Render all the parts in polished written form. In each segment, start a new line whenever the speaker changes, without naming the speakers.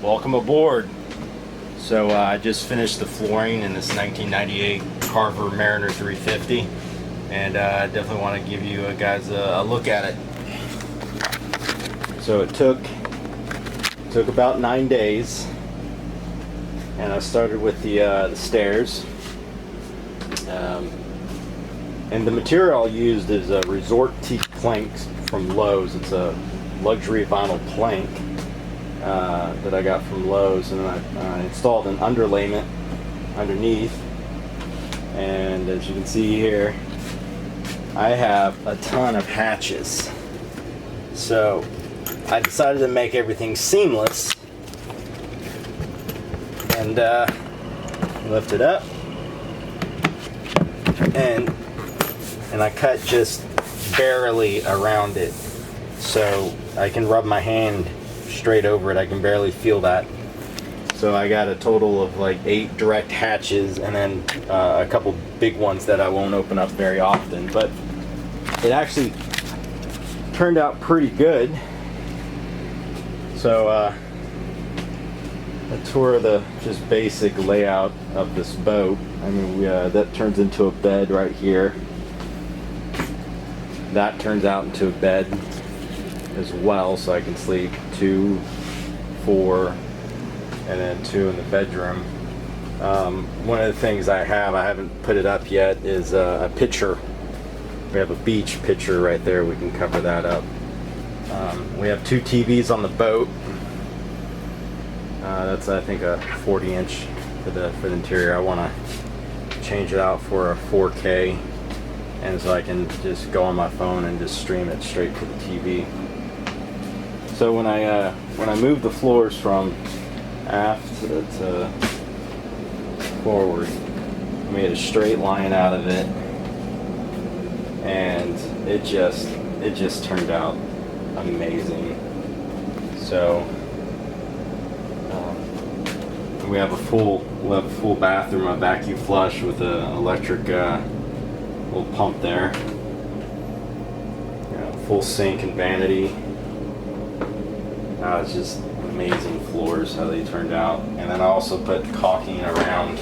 Welcome aboard. So I just finished the flooring in this 1998 Carver Mariner 350, and I definitely want to give you guys a look at it. So it took about 9 days, and I started with the stairs. And the material I used is a resort teak plank from Lowe's. It's a luxury vinyl plank that I got from Lowe's, and I installed an underlayment underneath. And as you can see here, I have a ton of hatches. So I decided to make everything seamless and lift it up, and I cut just barely around it, so I can rub my hand straight over it. I can barely feel that. So I got a total of like 8 direct hatches, and then a couple big ones that I won't open up very often, but it actually turned out pretty good. So a tour of the just basic layout of this boat. I mean, that turns into a bed right here. That turns out into a bed as well, so I can sleep 2, 4, and then 2 in the bedroom. One of the things I haven't put it up yet, is a picture. We have a beach picture right there. We can cover that up. We have 2 TVs on the boat. That's, I think, a 40-inch for the interior. I want to change it out for a 4K, and so I can just go on my phone and just stream it straight to the TV. So when I moved the floors from aft to forward, I made a straight line out of it, and it just turned out amazing. So we have a full bathroom, a vacuum flush with an electric little pump there. Full sink and vanity. It's just amazing floors how they turned out. And then I also put caulking around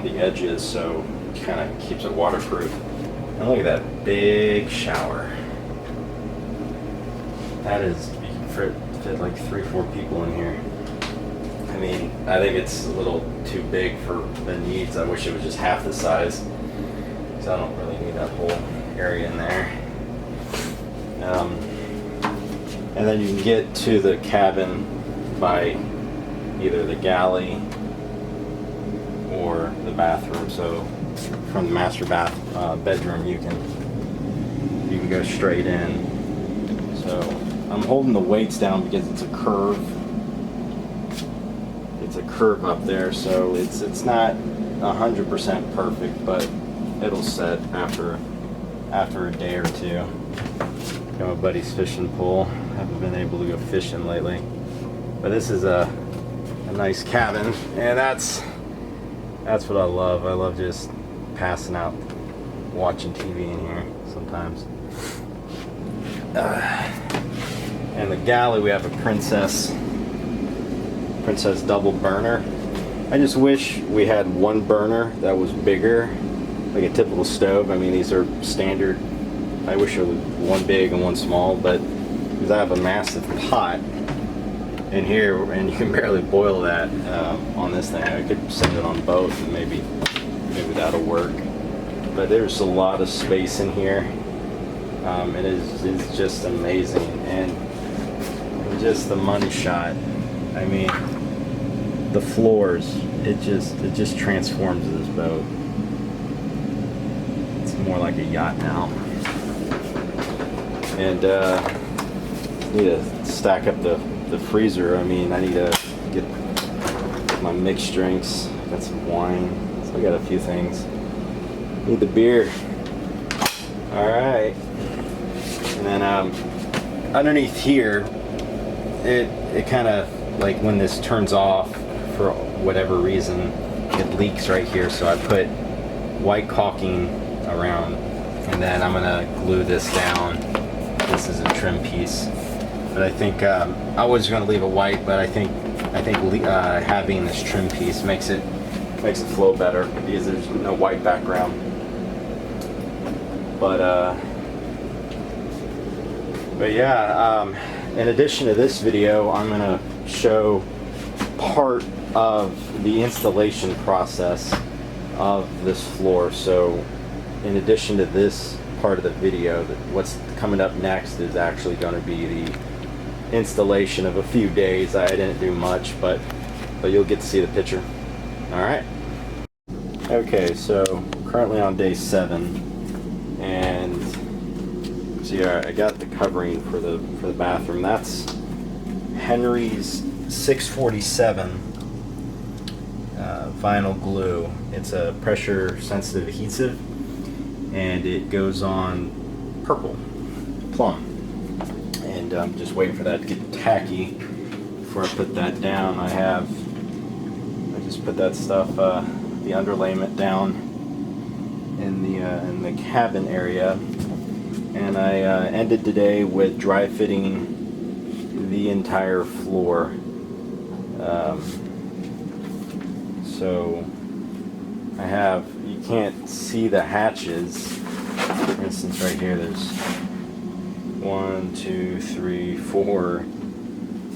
the edges, so it kind of keeps it waterproof. And look at that big shower. That is, you can fit like 3-4 people in here. I mean, I think it's a little too big for the needs. I wish it was just half the size, because I don't really need that whole area in there. And then you can get to the cabin by either the galley or the bathroom. So from the master bedroom, you can go straight in. So I'm holding the weights down because it's a curve. It's a curve up there, so it's not 100% perfect, but it'll set after a day or 2. Got my buddy's fishing pole. Haven't been able to go fishing lately, but this is a nice cabin, and that's what I love. I love just passing out, watching TV in here sometimes. And the galley, we have a princess double burner. I just wish we had one burner that was bigger, like a typical stove. I mean, these are standard. I wish there was one big and one small, but because I have a massive pot in here, and you can barely boil that on this thing. I could set it on both, and maybe that'll work. But there's a lot of space in here. It is just amazing, and just the money shot. I mean, the floors. It just transforms this boat. It's more like a yacht now. And need to stack up the freezer. I mean, I need to get my mixed drinks. Got some wine. So I got a few things. Need the beer. All right. And then underneath here, it kind of, like, when this turns off for whatever reason, it leaks right here. So I put white caulking around, and then I'm gonna glue this down. This is a trim piece, But I think I was going to leave it white, but I think having this trim piece makes it flow better because there's no white background. But yeah, in addition to this video, I'm going to show part of the installation process of this floor. So in addition to this part of the video, what's coming up next is actually going to be the installation of a few days. I didn't do much, but you'll get to see the picture. All right. Okay, so currently on day 7, and so yeah, I got the covering for the bathroom. That's Henry's 647 vinyl glue. It's a pressure sensitive adhesive, and it goes on purple plum. And I'm just waiting for that to get tacky before I put that down. I just put that stuff, the underlayment down in the cabin area, and I ended today with dry fitting the entire floor. So you can't see the hatches. For instance, right here, there's 1, 2, 3, 4.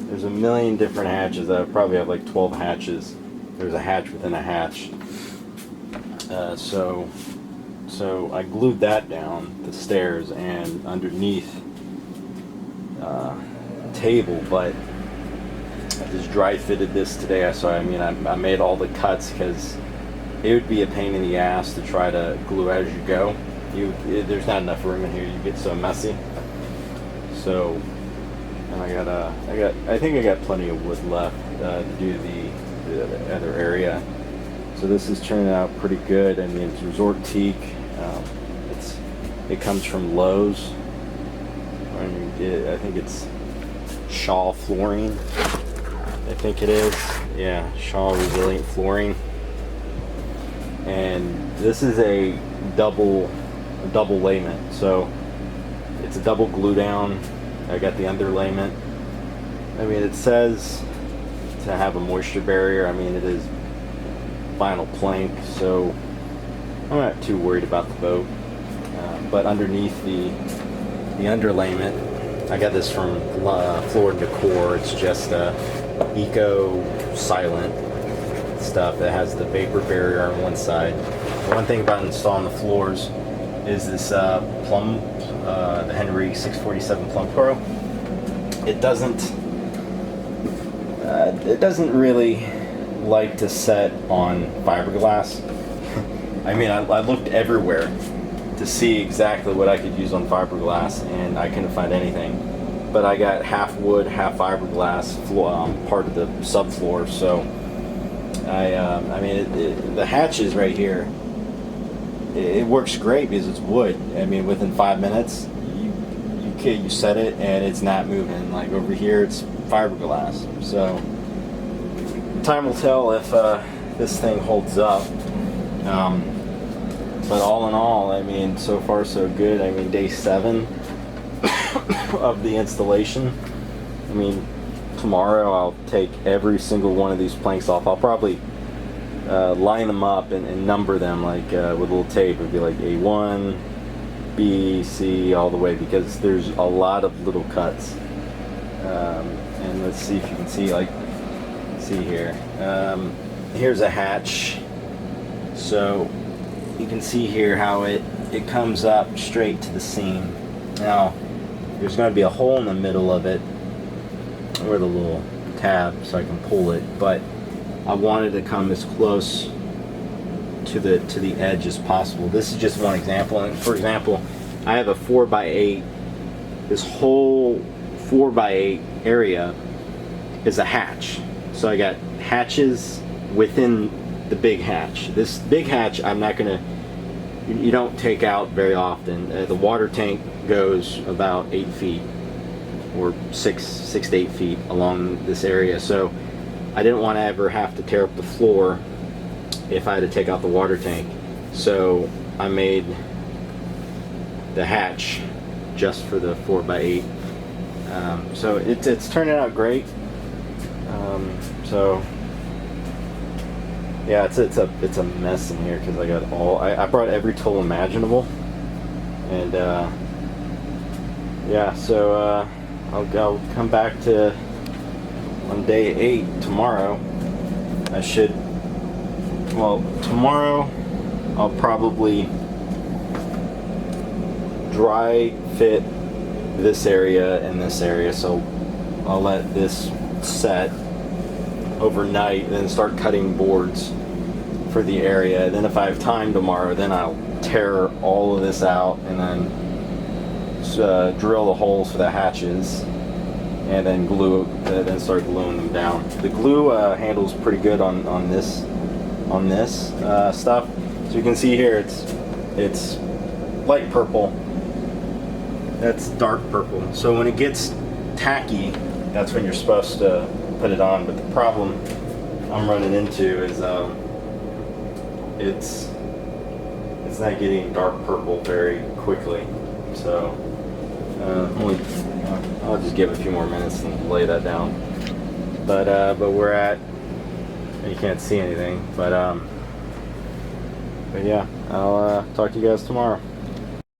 There's a million different hatches. I probably have like 12 hatches. There's a hatch within a hatch. So I glued that down the stairs and underneath the table, but I just dry fitted this today. I made all the cuts because it would be a pain in the ass to try to glue as you go. There's not enough room in here. You get so messy. So, and I think I got plenty of wood left to do the other area. So this is turning out pretty good. I mean, it's Resort Teak. It comes from Lowe's. I think it's Shaw flooring. I think it is. Yeah, Shaw resilient flooring. And this is a double layment. So it's a double glue down. I got the underlayment. I mean, it says to have a moisture barrier. I mean, it is vinyl plank, so I'm not too worried about the boat. But underneath the underlayment, I got this from Floor & Decor. It's just eco silent stuff that has the vapor barrier on one side. The one thing about installing the floors is this plum, the Henry 647 Plum Pro. It doesn't really like to set on fiberglass. I mean, I looked everywhere to see exactly what I could use on fiberglass, and I couldn't find anything. But I got half wood, half fiberglass part of the subfloor. So I mean, the hatches right here, it works great because it's wood. I mean, within 5 minutes, you set it and it's not moving. Like over here, it's fiberglass. So time will tell if this thing holds up. But all in all, I mean, so far so good. I mean, day 7 of the installation. I mean, tomorrow I'll take every single one of these planks off. I'll probably line them up and number them like with a little tape. It'd be like A1, B, C, all the way, because there's a lot of little cuts. And let's see if you can see here. Here's a hatch. So you can see here how it comes up straight to the seam. Now there's going to be a hole in the middle of it where the little tab, so I can pull it, but I wanted to come as close to the edge as possible. This is just one example. And for example, I have a 4x8. This whole 4x8 area is a hatch. So I got hatches within the big hatch. This big hatch, I'm not gonna, you don't take out very often. The water tank goes about 8 feet or 6 to 8 feet along this area. So I didn't want to ever have to tear up the floor if I had to take out the water tank. So I made the hatch just for the 4x8 So it's turning out great. So yeah, it's a mess in here because I got I brought every tool imaginable, and yeah. So I'll come back to on day 8 tomorrow. I should. Well, tomorrow I'll probably dry fit this area and this area, so I'll let this set overnight and then start cutting boards for the area. Then if I have time tomorrow, then I'll tear all of this out and then drill the holes for the hatches and then then start gluing them down. The glue handles pretty good on this stuff. So you can see here it's light purple. That's dark purple. So when it gets tacky, that's when you're supposed to put it on. But the problem I'm running into is it's not getting dark purple very quickly. So I'll just give it a few more minutes and lay that down. But we're at, you can't see anything, but yeah, I'll talk to you guys tomorrow.